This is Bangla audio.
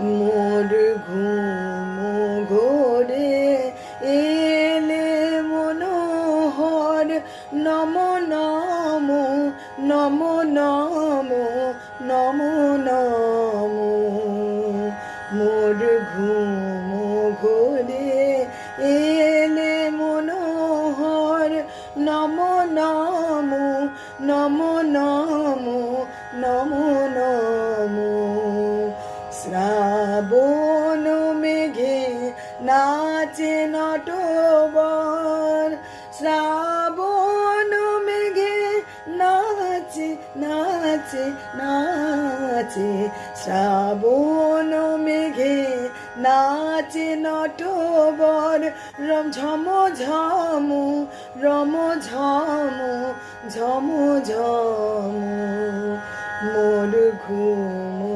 মোর ঘুম ঘোরে এলে মনোহর, নম নম নম নম নম নম। মোর ঘুম ঘোরে এলে মনোহর, নম নম নম নম নম নম। শ্রাবণ মেঘে নাচে নটবর, শ্রাবণ মেঘে নাচে নাচে নাচে, শ্রাবণ মেঘে নাচে নটবর, রম ঝম ঝম রম ঝম ঝম ঝম। মোর ঘুম